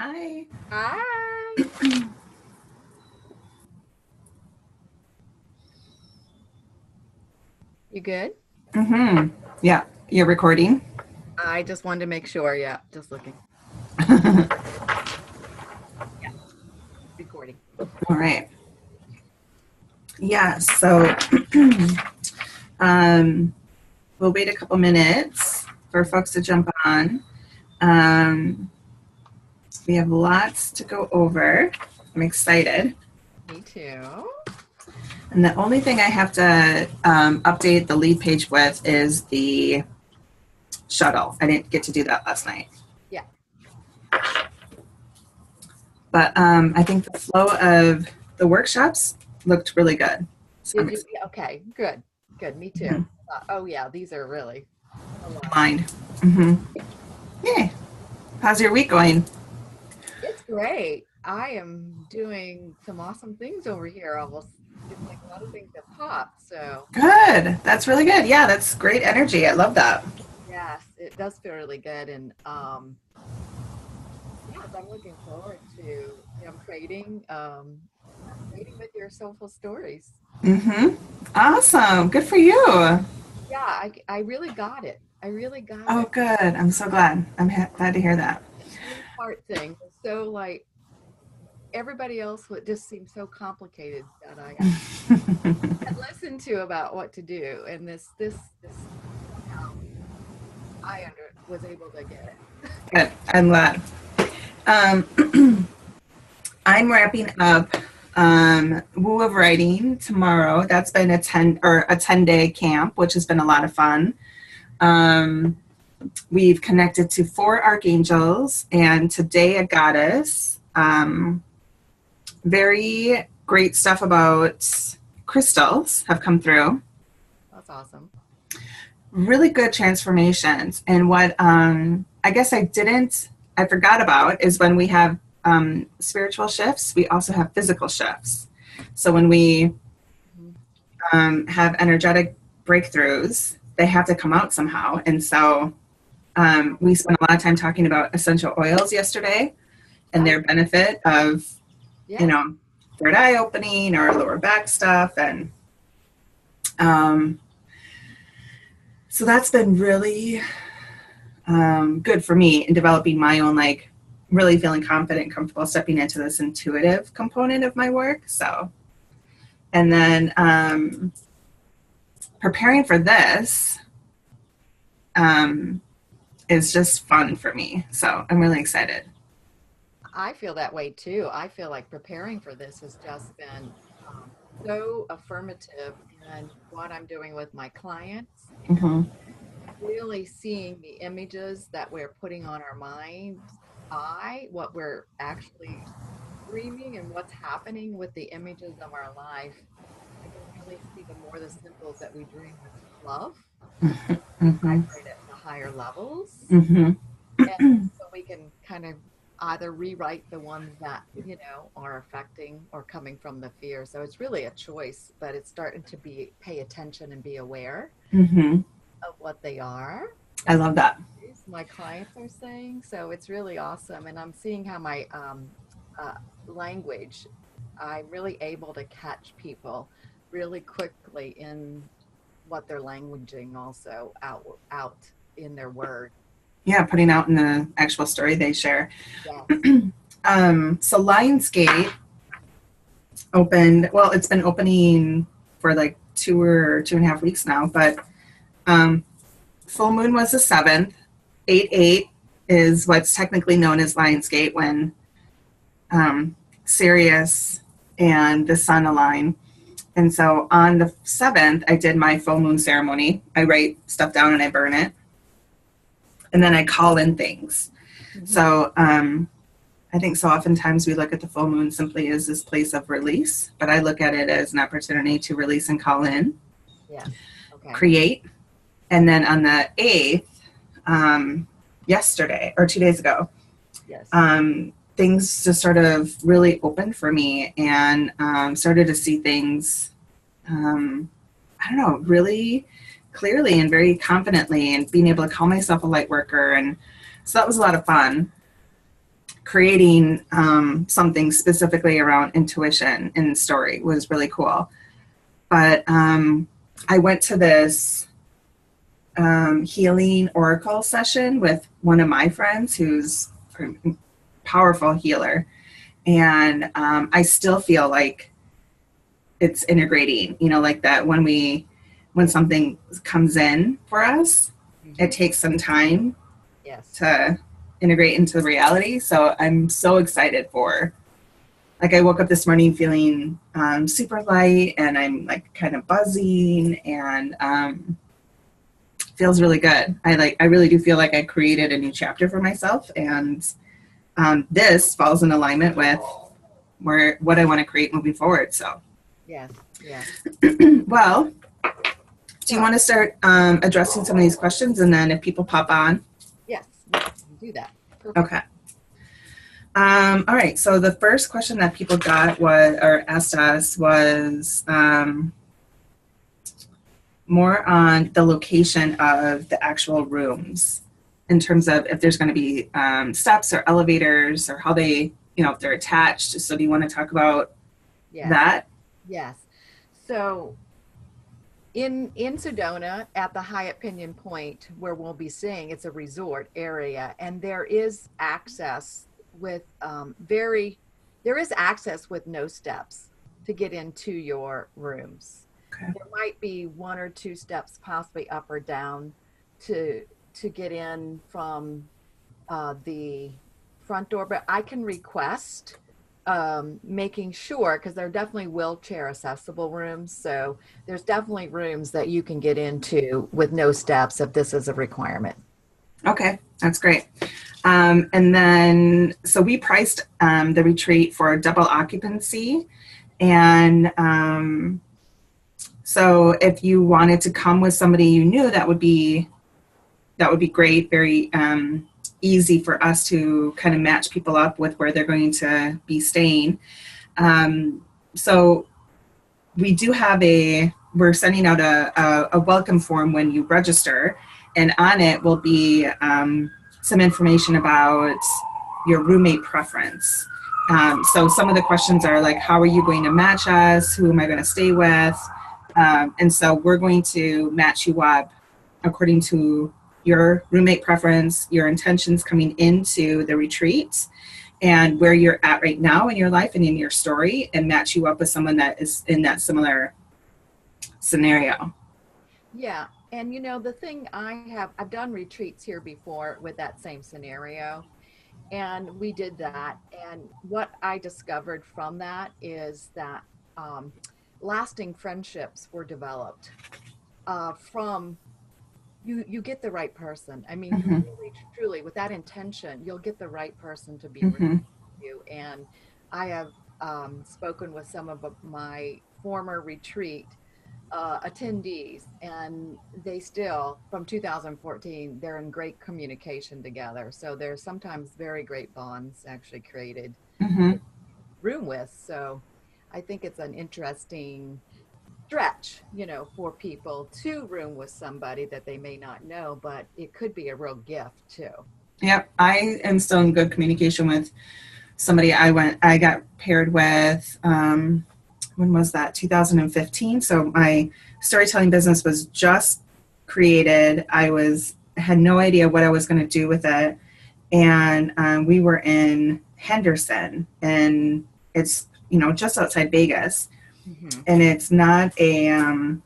Hi. Hi. You good? Yeah, you're recording. I just wanted to make sure. Yeah, just looking. Yeah, recording. All right. Yeah, so um, we'll wait a couple minutes for folks to jump on. Um, we have lots to go over. I'm excited. Me too. And the only thing I have to update the lead page with is the shuttle. I didn't get to do that last night. Yeah. But I think the flow of the workshops looked really good. So I'm Did you? Yeah, okay. Good. Good. Me too. Oh yeah, these are really aligned. aligned. Mm-hmm. Yay. How's your week going? It's great. I am doing some awesome things over here. Almost it's like a lot of things have popped. So Good. That's really good. Yeah, that's great energy. I love that. yes, it does feel really good. And yes, I'm looking forward to creating with your soulful stories. Mm-hmm. Awesome. Good for you. Yeah, I really got it. I really got Oh, it. good. I'm so glad. I'm glad to hear that. The three-part thing was so like everybody else would just seem so complicated that I had listened to about what to do, and this somehow was able to get it. Good. I'm glad. Um, I'm wrapping up Woo of Writing tomorrow. That's been a 10-day camp, which has been a lot of fun. We've connected to 4 archangels and today a goddess. Very great stuff about crystals have come through. That's awesome. Really good transformations. And what I guess I forgot about is when we have spiritual shifts, we also have physical shifts. So when we Mhm. have energetic breakthroughs, they have to come out somehow. And so we spent a lot of time talking about essential oils yesterday and Oh, their benefit of, you yes. know, third eye opening or lower back stuff. And um, so that's been really good for me in developing my own, like, really feeling confident and comfortable stepping into this intuitive component of my work. So, and then preparing for this is just fun for me. So I'm really excited. I feel that way too. I feel like preparing for this has just been so affirmative in what I'm doing with my clients and Mm-hmm. really seeing the images that we're putting on our mind's eye, what we're actually dreaming and what's happening with the images of our life. I can really see the more the symbols that we dream with love, we Mm-hmm. vibrate at the higher levels. Mm-hmm. And so we can kind of either rewrite the ones that, are affecting or coming from the fear. So it's really a choice, but it's starting to be pay attention and be aware Mm-hmm. of what they are I and love that. my clients are saying. So it's really awesome. And I'm seeing how my uh, language, I'm really able to catch people really quickly in what they're languaging also out in their words. Yeah, putting out in the actual story they share. Yes. So Lionsgate opened, well, it's been opening for like 2 or 2.5 weeks now, but um, full moon was the 7th. 8/8 is what's technically known as Lionsgate when Sirius and the sun align. And so on the 7th, I did my full moon ceremony. I write stuff down and I burn it. And then I call in things. Mm-hmm. So I think so oftentimes we look at the full moon simply as this place of release, but I look at it as an opportunity to release and call in, Yes. Okay. create. And then on the 8th, yesterday or 2 days ago, Yes. things just sort of really opened for me and started to see things, I don't know, really clearly and very confidently and being able to call myself a light worker. And so that was a lot of fun. creating something specifically around intuition in the story was really cool. But I went to this healing oracle session with one of my friends who's a powerful healer. And I still feel like it's integrating, like that when something comes in for us, it takes some time to integrate into reality. So I'm so excited I woke up this morning feeling super light, and I'm like kind of buzzing, and feels really good. I really do feel like I created a new chapter for myself, and this falls in alignment with what I want to create moving forward. So yes. well, do you want to start addressing some of these questions, and then if people pop on? Yes, we can do that. Perfect. Okay. All right. So the first question that people asked us was more on the location of the actual rooms, in terms of if there's going to be steps or elevators, or how they, if they're attached. So do you want to talk about that? Yes. So in Sedona, at the Hyatt Pinion Point, where we'll be staying, it's a resort area, and there is access with no steps to get into your rooms. Okay. There might be one or two steps, possibly up or down, to get in from the front door, but I can request making sure, because they're definitely wheelchair accessible rooms. So there's definitely rooms that you can get into with no steps if this is a requirement. Okay, that's great. And then, so we priced the retreat for double occupancy. And so if you wanted to come with somebody you knew, that would be great. Very easy for us to kind of match people up with where they're going to be staying. So we do have we're sending out a welcome form when you register, and on it will be some information about your roommate preference. So some of the questions are like, how are you going to match us? Who am I going to stay with? And so we're going to match you up according to your roommate preference, your intentions coming into the retreat, and where you're at right now in your life and in your story, and match you up with someone that is in that similar scenario. Yeah. And the thing I've done retreats here before with that same scenario, and we did that. And what I discovered from that is that lasting friendships were developed from you get the right person. I mean, you really, truly, with that intention, you'll get the right person to be with you. And I have spoken with some of my former retreat attendees, and they still, from 2014, they're in great communication together. So there's sometimes very great bonds actually created room with. So I think it's an interesting stretch, for people to room with somebody that they may not know, but it could be a real gift too. Yep. I am still in good communication with somebody I got paired with, when was that? 2015. So my storytelling business was just created. I had no idea what I was going to do with it. And we were in Henderson, and it's, just outside Vegas. And it's not it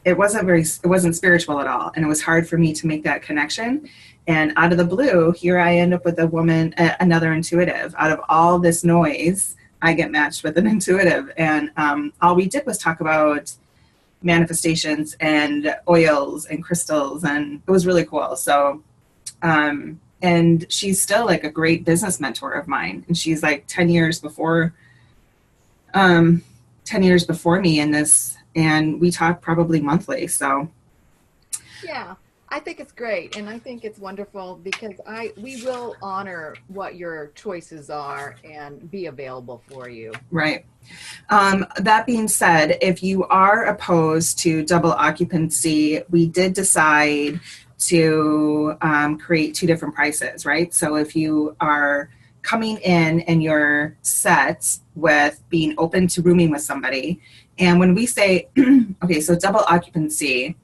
wasn't spiritual at all. And it was hard for me to make that connection. And out of the blue, here I end up with a woman, another intuitive. Out of all this noise, I get matched with an intuitive. And all we did was talk about manifestations and oils and crystals. And it was really cool. So, and she's still like a great business mentor of mine. And she's like 10 years before me in this, and we talk probably monthly. So yeah, I think it's great, and I think it's wonderful because we will honor what your choices are and be available for you. Right. That being said, if you are opposed to double occupancy, we did decide to create two different prices, right? So if you are coming in and you're set with being open to rooming with somebody, and when we say, okay, so double occupancy,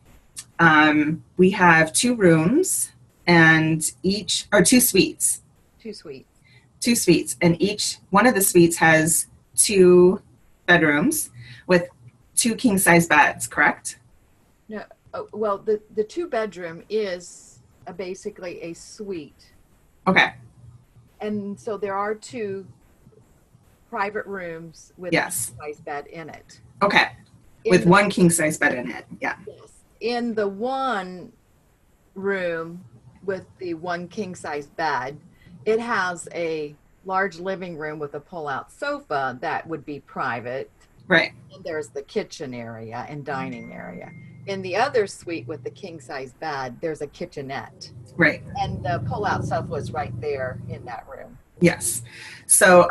we have 2 rooms and two suites. Two suites, and each one of the suites has 2 bedrooms with 2 king size beds, correct? No, well, the 2-bedroom is basically a suite. Okay. And so there are 2 private rooms with Yes. a king size bed in it. Okay. With 1 king size bed in it. Yeah. Yes. In the 1 room with the 1 king size bed, it has a large living room with a pull-out sofa that would be private. Right. And there's the kitchen area and dining area. In the other suite with the king size bed, there's a kitchenette. Right. And the pull-out sofa is right there in that room. Yes. So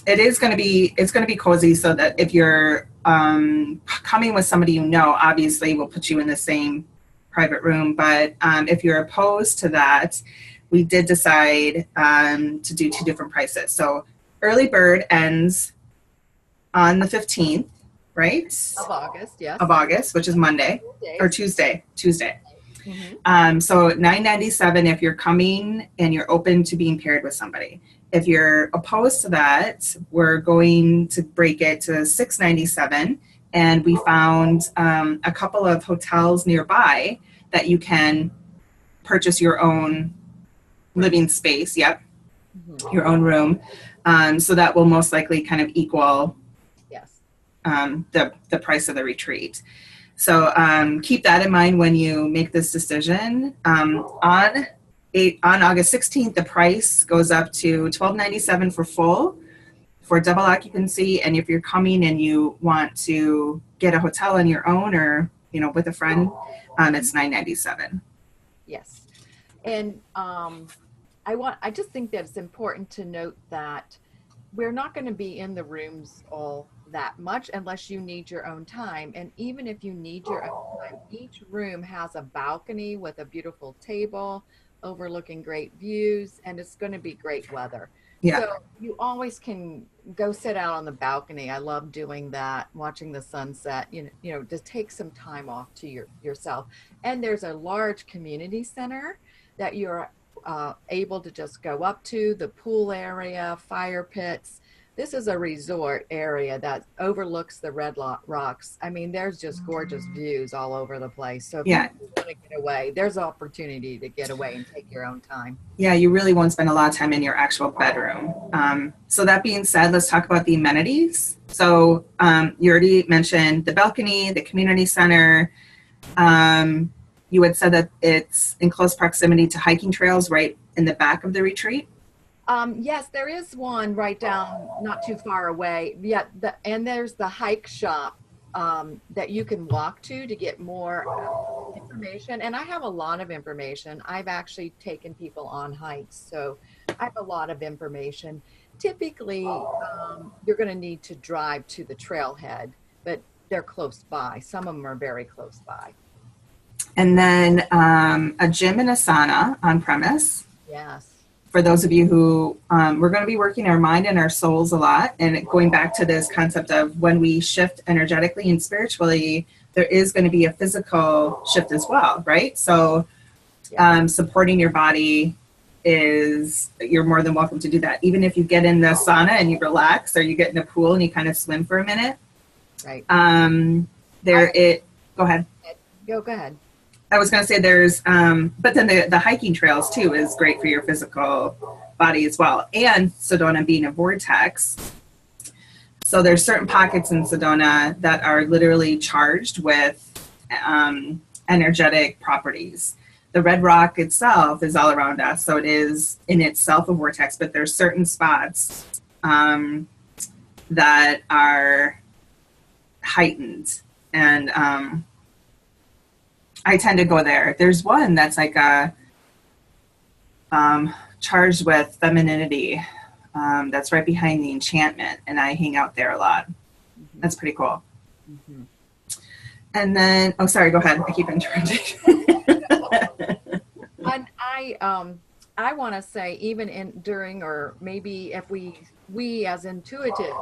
it's going to be cozy, so that if you're coming with somebody you know, obviously we'll put you in the same private room. But if you're opposed to that, we did decide to do 2 different prices. So early bird ends on the 15th, right? Of August, yes. Of August, which is Monday or Tuesday. Mm-hmm. So $9.97 if you're coming and you're open to being paired with somebody. If you're opposed to that, we're going to break it to $6.97. And we found a couple of hotels nearby that you can purchase your own living space. Yep. Mm-hmm. Your own room. So that will most likely kind of equal the price of the retreat. So keep that in mind when you make this decision. On August 16th, the price goes up to $12.97 for full, for double occupancy. And if you're coming and you want to get a hotel on your own or, with a friend, it's $9.97. Yes. And I just think that it's important to note that we're not going to be in the rooms all that much unless you need your own time. And even if you need your own time, each room has a balcony with a beautiful table overlooking great views, and it's going to be great weather. Yeah. So you always can go sit out on the balcony. I love doing that, watching the sunset, just take some time off to yourself. And there's a large community center that you're able to just go up to, the pool area, fire pits. This is a resort area that overlooks the Red Rocks. I mean, there's just gorgeous views all over the place. So if you want to get away, there's opportunity to get away and take your own time. Yeah, you really won't spend a lot of time in your actual bedroom. So that being said, let's talk about the amenities. So you already mentioned the balcony, the community center. You had said that it's in close proximity to hiking trails right in the back of the retreat. Yes, there is one right down, not too far away. Yeah, and there's the hike shop that you can walk to get more information. And I have a lot of information. I've actually taken people on hikes, so I have a lot of information. Typically, you're going to need to drive to the trailhead, but they're close by. Some of them are very close by. And then a gym and a sauna on premise. Yes. For those of you who, we're going to be working our mind and our souls a lot, and going back to this concept of when we shift energetically and spiritually, there is going to be a physical shift as well, right? So supporting your body you're more than welcome to do that. Even if you get in the sauna and you relax, or you get in the pool and you kind of swim for a minute. Right. Go ahead. Go ahead. I was going to say there's, but then the hiking trails too is great for your physical body as well. And Sedona being a vortex. So there's certain pockets in Sedona that are literally charged with energetic properties. The Red Rock itself is all around us. So it is in itself a vortex, but there's certain spots that are heightened. And I tend to go there. There's one that's like charged with femininity. That's right behind the enchantment, and I hang out there a lot. Mm-hmm. That's pretty cool. Mm-hmm. And then, sorry, go ahead. I keep interrupting. I want to say even in during, or maybe if we as intuitive,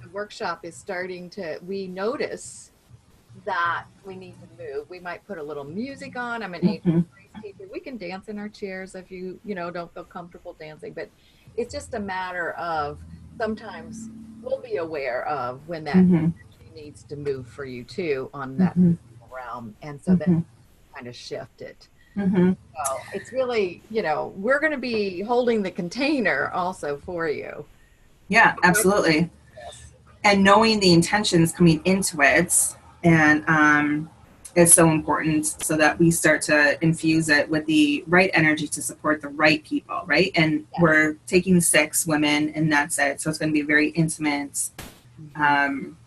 the workshop is starting to, we notice that we need to move. We might put a little music on. I'm an ancient Mhm. grace teacher. We can dance in our chairs if you don't feel comfortable dancing, but it's just a matter of sometimes we'll be aware of when that Mhm. energy needs to move for you too on that Mhm. realm. And so then Mhm. kind of shift it. Mhm. So it's really, we're going to be holding the container also for you. Yeah, absolutely. Yes. And knowing the intentions coming into it, and is so important, so that we start to infuse it with the right energy to support the right people, right? And Yes. we're taking 6 women, and that's it. So it's going to be very intimate, Hmm. um,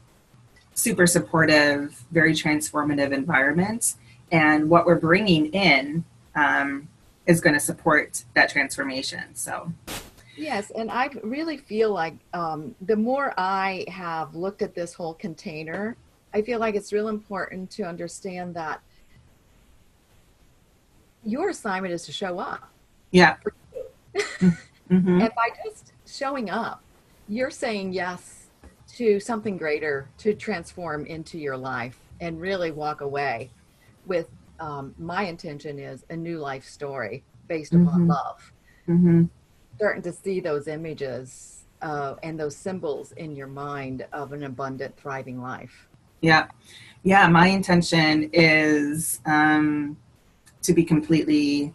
super supportive, very transformative environment. And what we're bringing in is going to support that transformation. So, Yes, and I really feel like the more I have looked at this whole container, I feel like it's real important to understand that your assignment is to show up. yeah. Mm-hmm. And by just showing up, you're saying yes to something greater to transform into your life and really walk away with my intention is a new life story based upon Mm-hmm. love. Mm-hmm. Starting to see those images and those symbols in your mind of an abundant, thriving life. Yeah. Yeah. My intention is to be completely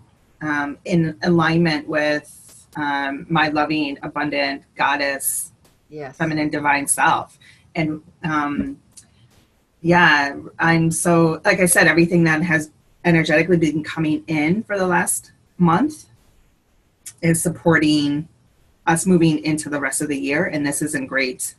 in alignment with my loving, abundant goddess, Yes. feminine, divine self. And yeah, I'm so, like I said, everything that has energetically been coming in for the last month is supporting us moving into the rest of the year. And this is in great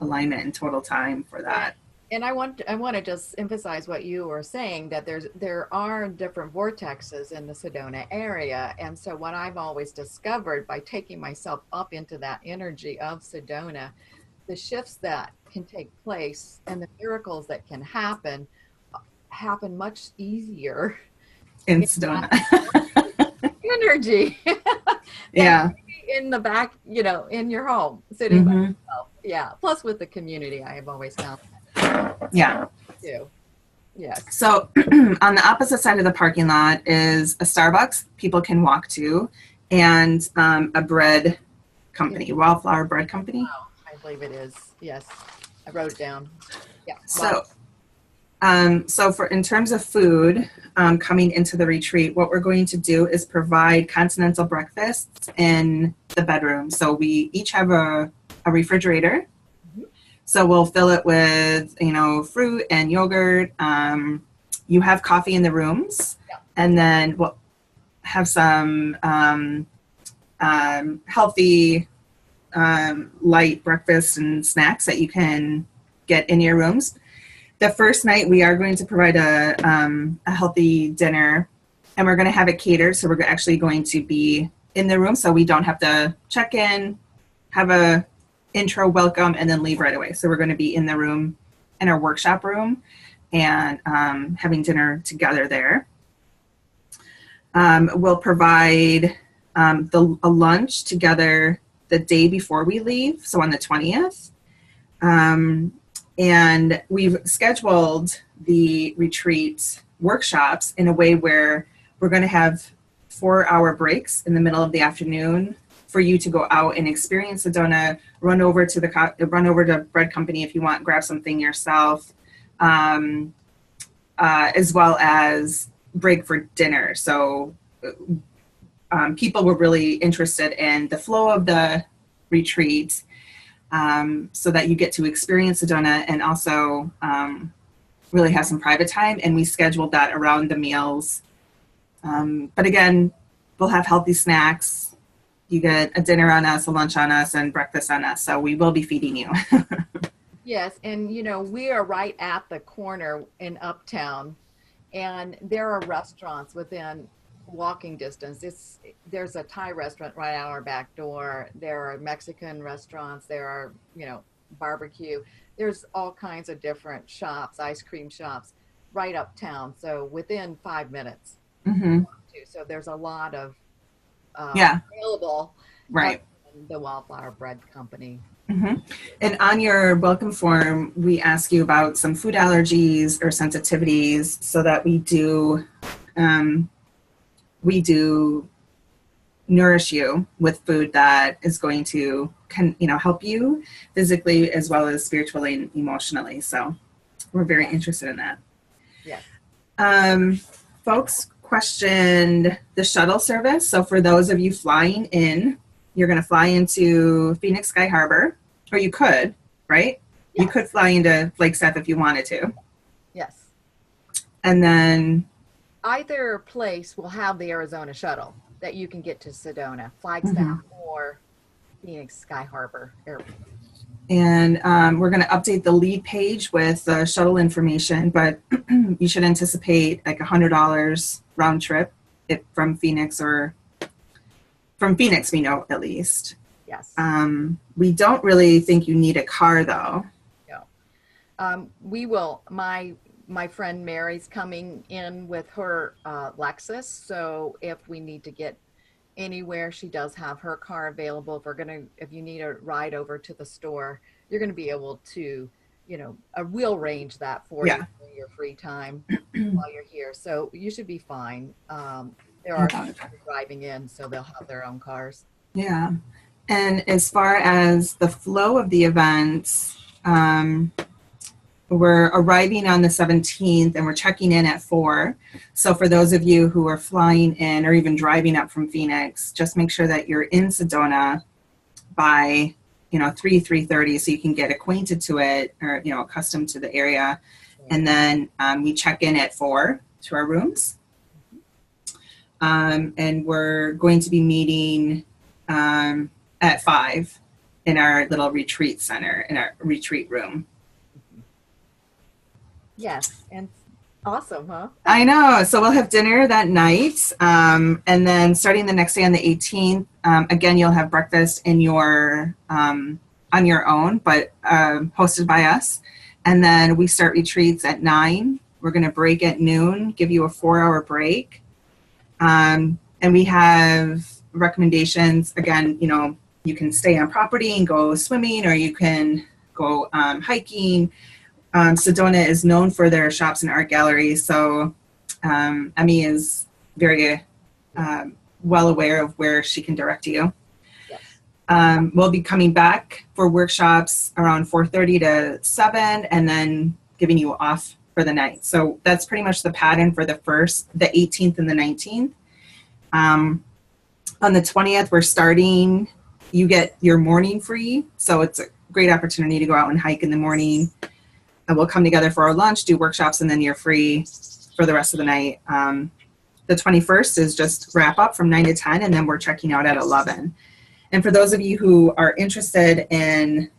alignment and total time for And, that. and I want to just emphasize what you were saying that there are different vortexes in the Sedona area, and so what I've always discovered by taking myself up into that energy of Sedona, the shifts that can take place and the miracles that can happen much easier In in Sedona. that energy than Yeah. maybe in the back, in your home, sitting by Mm-hmm. yourself. Yeah. Plus with the community, I have always found Yeah. too. Yes. So on the opposite side of the parking lot is a Starbucks people can walk to, and a bread Yeah. company, Wildflower Bread Company. Wow. I believe it is. Yes. I wrote it down. Yeah. Wow. So for in terms of food coming into the retreat, what we're going to do is provide continental breakfasts in the bedroom. So we each have a refrigerator. Mhm. So we'll fill it with fruit and yogurt. You have coffee in the rooms, Yeah. and then we'll have some healthy light breakfast and snacks that you can get in your rooms. The first night we are going to provide a healthy dinner, and we're going to have it catered. So we're actually going to be in the room, so we don't have to check in, have a intro welcome, and then leave right away. So we're going to be in the room, in our workshop room, and having dinner together there. We'll provide a lunch together the day before we leave, so on the 20th. And we've scheduled the retreat workshops in a way where we're going to have 4-hour breaks in the middle of the afternoon for you to go out and experience Sedona, run over to Bread Company if you want, grab something yourself, as well as break for dinner. So people were really interested in the flow of the retreat, so that you get to experience Sedona and also really have some private time. And we scheduled that around the meals. But again, we'll have healthy snacks. You get a dinner on us, a lunch on us, and breakfast on us. So we will be feeding you. Yes. And, we are right at the corner in Uptown, and there are restaurants within walking distance. There's a Thai restaurant right out our back door. There are Mexican restaurants. There are, barbecue. There's all kinds of different shops, ice cream shops right uptown. So within 5 minutes. Mm-hmm. So there's a lot of Yeah, available other right. than the Wildflower Bread Company. hmm And on your welcome form, we ask you about some food allergies or sensitivities so that um, we do nourish you with food that is going to help you physically as well as spiritually and emotionally. So we're very Yes, interested in that. yes, Um, Folks questioned the shuttle service. So for those of you flying in, you're going to fly into Phoenix Sky Harbor, or you could, right? You yes, could fly into Flagstaff if you wanted to. yes. And then, Either place will have the Arizona shuttle that you can get to Sedona, Flagstaff, mhm. or Phoenix Sky Harbor Airport. And we're going to update the lead page with shuttle information, but you should anticipate like $100 round trip from Phoenix, or from Phoenix, we know at least. Yes. We don't really think you need a car though. No. We will. My friend Mary's coming in with her Lexus, so if we need to get anywhere, she does have her car available. If you need a ride over to the store, you're gonna be able to, we'll arrange that for you Yeah. for your free time while you're here. So you should be fine. There are Okay. some people driving in, so they'll have their own cars. Yeah. And as far as the flow of the events, we're arriving on the 17th and we're checking in at 4. So for those of you who are flying in or even driving up from Phoenix, just make sure that you're in Sedona by 3:30 so you can get acquainted to it, or accustomed to the area. And then we check in at 4 to our rooms. And we're going to be meeting at 5 in our little retreat center, in our retreat room. Yes, and awesome, huh? I know. So we'll have dinner that night. And then starting the next day on the 18th, again, you'll have breakfast on your own, but hosted by us. And then we start retreats at 9. We're going to break at noon, give you a 4-hour break. And we have recommendations. Again, you can stay on property and go swimming, or you can go hiking. Sedona is known for their shops and art galleries, so Emmy is very well aware of where she can direct you. Yes. We'll be coming back for workshops around 4:30 to 7, and then giving you off for the night. So that's pretty much the pattern for the 18th and the 19th. On the 20th, we're starting. You get your morning free, so it's a great opportunity to go out and hike in the morning. And we'll come together for our lunch, do workshops, and then you're free for the rest of the night. The 21st is just wrap up from 9 to 10, and then we're checking out at 11. And for those of you who are interested in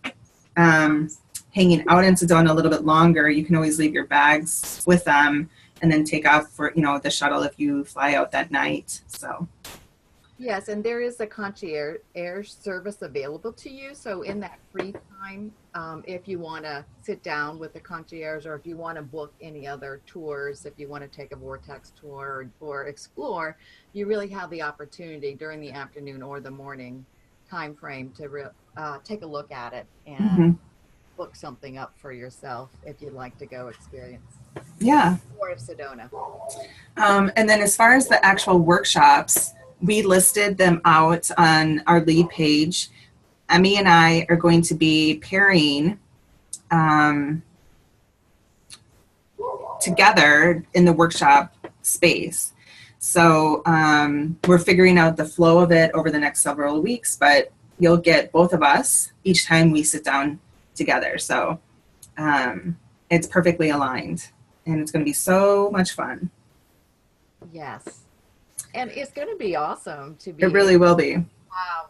hanging out in Sedona a little bit longer, you can always leave your bags with them and then take off for the shuttle if you fly out that night. So Yes, and there is a concierge service available to you. So in that free time, if you want to sit down with the concierge, or if you want to book any other tours, if you want to take a vortex tour or explore, you really have the opportunity during the afternoon or the morning time frame to take a look at it and book something up for yourself if you'd like to go experience. Yeah. More of Sedona. And then as far as the actual workshops, we listed them out on our lead page. Emme and I are going to be pairing together in the workshop space. So we're figuring out the flow of it over the next several weeks, but you'll get both of us each time we sit down together. So it's perfectly aligned, and it's going to be so much fun. Yes. And it's going to be awesome to be It really will be. have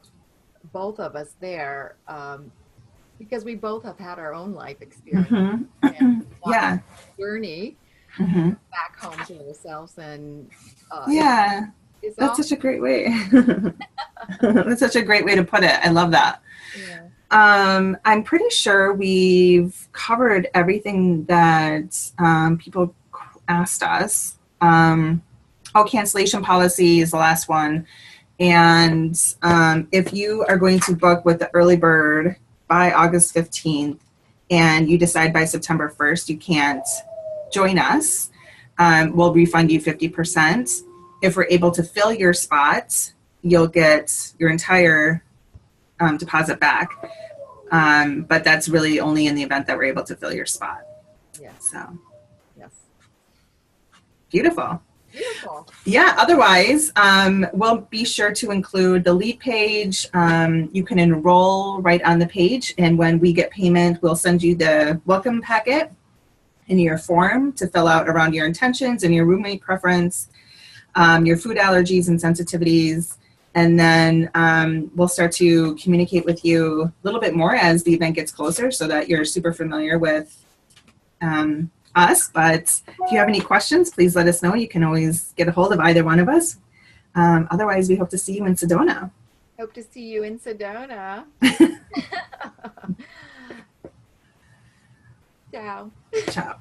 both of us there, because we both have had our own life experience and Yeah. journey Mm-hmm. back home to ourselves. And Yeah, it's that's awesome. such a great way. That's such a great way to put it. I love that. Yeah. I'm pretty sure we've covered everything that people asked us. Oh, cancellation policy is the last one. And if you are going to book with the early bird by August 15th and you decide by September 1st you can't join us, we'll refund you 50%. If we're able to fill your spot, you'll get your entire deposit back. But that's really only in the event that we're able to fill your spot. Yes. So, Yes. beautiful. Beautiful. Yeah, otherwise, we'll be sure to include the lead page. You can enroll right on the page, and when we get payment, we'll send you the welcome packet in your form to fill out around your intentions and your roommate preference, your food allergies and sensitivities, and then we'll start to communicate with you a little bit more as the event gets closer so that you're super familiar with us. But if you have any questions, please let us know. You can always get a hold of either one of us. Otherwise, we hope to see you in Sedona. Hope to see you in Sedona. Ciao. Ciao.